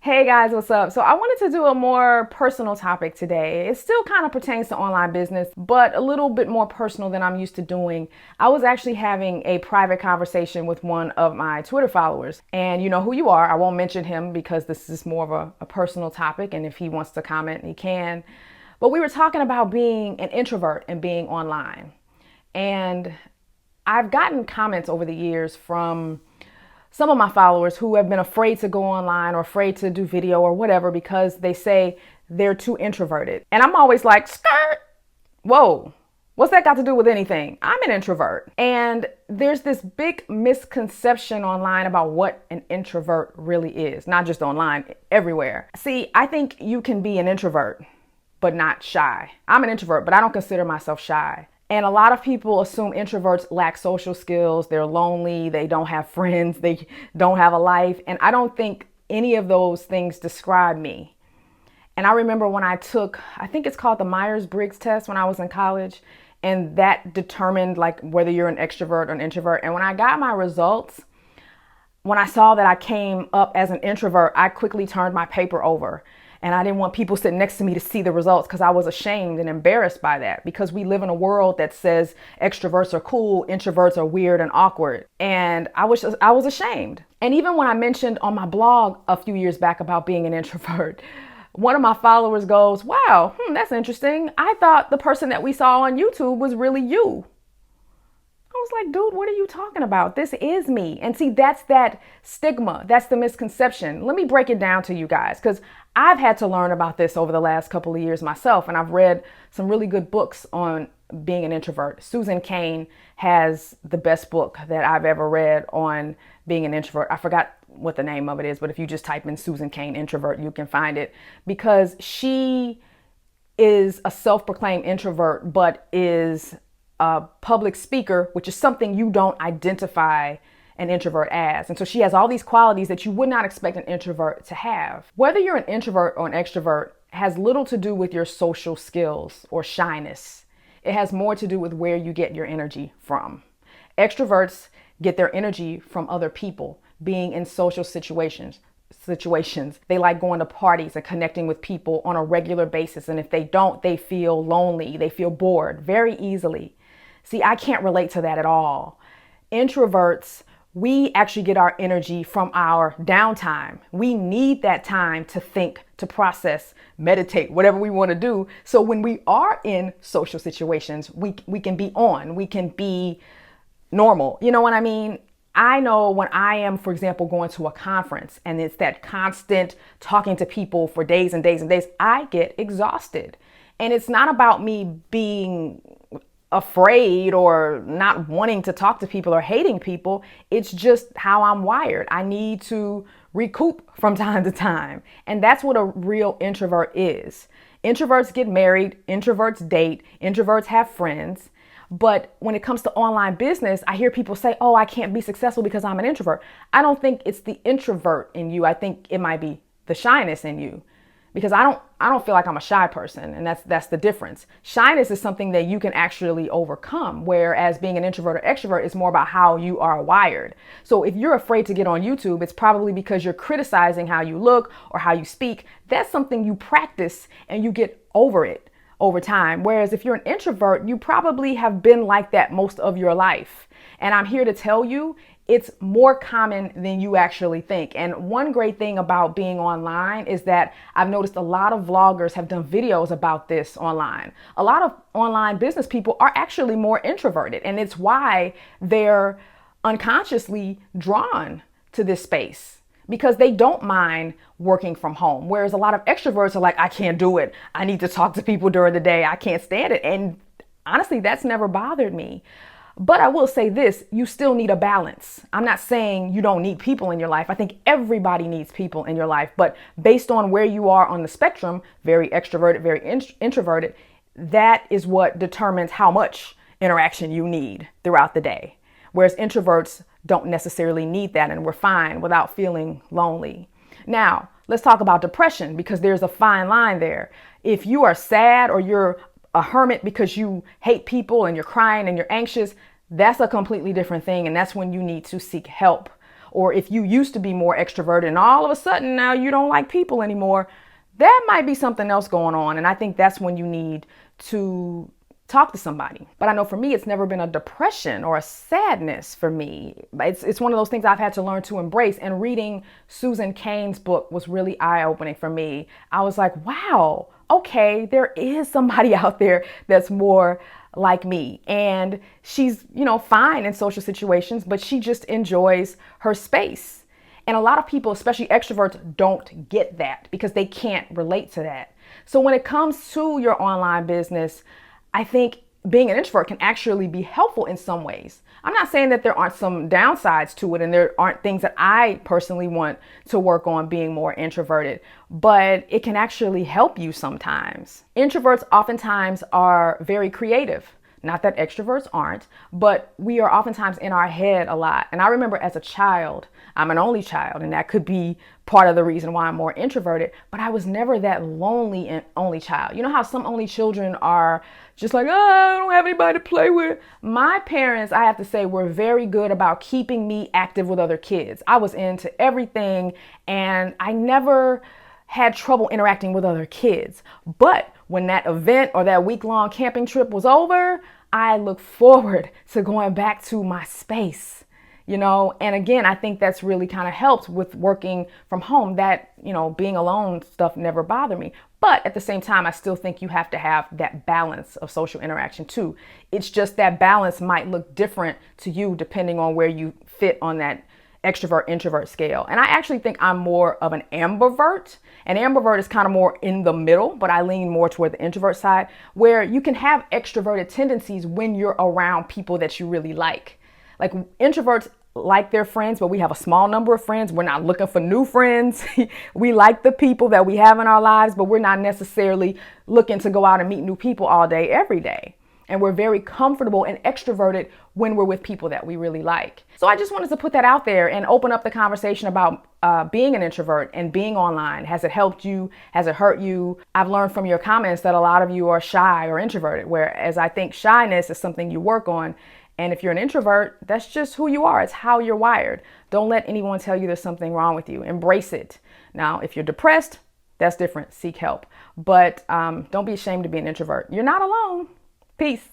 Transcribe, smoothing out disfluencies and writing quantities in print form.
Hey guys, what's up? So I wanted to do a more personal topic today. It still kind of pertains to online business, but a little bit more personal than I'm used to doing. I was actually having a private conversation with one of my Twitter followers, and you know who you are. I won't mention him because this is more of a personal topic, and if he wants to comment, he can. But we were talking about being an introvert and being online. And I've gotten comments over the years from some of my followers who have been afraid to go online or afraid to do video or whatever because they say they're too introverted. And I'm always like, skirt, whoa, what's that got to do with anything? I'm an introvert. And there's this big misconception online about what an introvert really is, not just online, everywhere. See, I think you can be an introvert, but not shy. I'm an introvert, but I don't consider myself shy. And a lot of people assume introverts lack social skills, they're lonely, they don't have friends, they don't have a life. And I don't think any of those things describe me. And I remember when I took, I think it's called the Myers-Briggs test when I was in college, and that determined like whether you're an extrovert or an introvert. And when I got my results, when I saw that I came up as an introvert, I quickly turned my paper over. And I didn't want people sitting next to me to see the results because I was ashamed and embarrassed by that, because we live in a world that says extroverts are cool, introverts are weird and awkward. And I was ashamed. And even when I mentioned on my blog a few years back about being an introvert, one of my followers goes, wow, that's interesting. I thought the person that we saw on YouTube was really you. I was like, dude, what are you talking about? This is me. And see, that's that stigma. That's the misconception. Let me break it down to you guys, because I've had to learn about this over the last couple of years myself. And I've read some really good books on being an introvert. Susan Cain has the best book that I've ever read on being an introvert. I forgot what the name of it is, but if you just type in Susan Cain introvert, you can find it, because she is a self-proclaimed introvert, but is a public speaker, which is something you don't identify an introvert as. And so she has all these qualities that you would not expect an introvert to have. Whether you're an introvert or an extrovert has little to do with your social skills or shyness. It has more to do with where you get your energy from. Extroverts get their energy from other people, being in social situations. They like going to parties and connecting with people on a regular basis. And if they don't, they feel lonely. They feel bored very easily. See, I can't relate to that at all. Introverts, we actually get our energy from our downtime. We need that time to think, to process, meditate, whatever we want to do. So when we are in social situations, we can be on, we can be normal. You know what I mean? I know when I am, for example, going to a conference and it's that constant talking to people for days and days and days, I get exhausted. And it's not about me being afraid or not wanting to talk to people or hating people. It's just how I'm wired. I need to recoup from time to time. And that's what a real introvert is. Introverts get married, introverts date, introverts have friends. But when it comes to online business, I hear people say, oh, I can't be successful because I'm an introvert. I don't think it's the introvert in you. I think it might be the shyness in you, because I don't feel like I'm a shy person. And that's the difference. Shyness is something that you can actually overcome, whereas being an introvert or extrovert is more about how you are wired. So if you're afraid to get on YouTube, it's probably because you're criticizing how you look or how you speak. That's something you practice and you get over it over time. Whereas if you're an introvert, you probably have been like that most of your life. And I'm here to tell you, it's more common than you actually think. And one great thing about being online is that I've noticed a lot of vloggers have done videos about this online. A lot of online business people are actually more introverted, and it's why they're unconsciously drawn to this space, because they don't mind working from home. Whereas a lot of extroverts are like, I can't do it. I need to talk to people during the day. I can't stand it. And honestly, that's never bothered me. But I will say this, you still need a balance. I'm not saying you don't need people in your life. I think everybody needs people in your life. But based on where you are on the spectrum, very extroverted, very introverted, that is what determines how much interaction you need throughout the day. Whereas introverts don't necessarily need that, and we're fine without feeling lonely. Now, let's talk about depression, because there's a fine line there. If you are sad or you're a hermit because you hate people and you're crying and you're anxious, that's a completely different thing. And that's when you need to seek help. or if you used to be more extroverted and all of a sudden now you don't like people anymore, that might be something else going on. And I think that's when you need to talk to somebody. But I know for me, it's never been a depression or a sadness for me. It's one of those things I've had to learn to embrace. And reading Susan Cain's book was really eye-opening for me. I was like, wow, okay, there is somebody out there that's more like me. And she's, fine in social situations, but she just enjoys her space. And a lot of people, especially extroverts, don't get that because they can't relate to that. So when it comes to your online business, I think being an introvert can actually be helpful in some ways. I'm not saying that there aren't some downsides to it and there aren't things that I personally want to work on being more introverted, but it can actually help you sometimes. Introverts oftentimes are very creative. Not that extroverts aren't, but we are oftentimes in our head a lot. And I remember as a child, I'm an only child, and that could be part of the reason why I'm more introverted, but I was never that lonely and only child. You know how some only children are just like, oh, I don't have anybody to play with. My parents, I have to say, were very good about keeping me active with other kids. I was into everything, and I never had trouble interacting with other kids. But when that event or that week-long camping trip was over, I looked forward to going back to my space, and again, I think that's really kind of helped with working from home. That, being alone stuff never bothered me. But at the same time, I still think you have to have that balance of social interaction too. It's just that balance might look different to you depending on where you fit on that extrovert introvert scale. And I actually think I'm more of an ambivert. And ambivert is kind of more in the middle, but I lean more toward the introvert side, where you can have extroverted tendencies when you're around people that you really like. Like introverts like their friends, but we have a small number of friends. We're not looking for new friends. We like the people that we have in our lives, but we're not necessarily looking to go out and meet new people all day, every day. And we're very comfortable and extroverted when we're with people that we really like. So I just wanted to put that out there and open up the conversation about being an introvert and being online. Has it helped you? Has it hurt you? I've learned from your comments that a lot of you are shy or introverted, whereas I think shyness is something you work on. And if you're an introvert, that's just who you are. It's how you're wired. Don't let anyone tell you there's something wrong with you. Embrace it. Now, if you're depressed, that's different. Seek help. But don't be ashamed to be an introvert. You're not alone. Peace.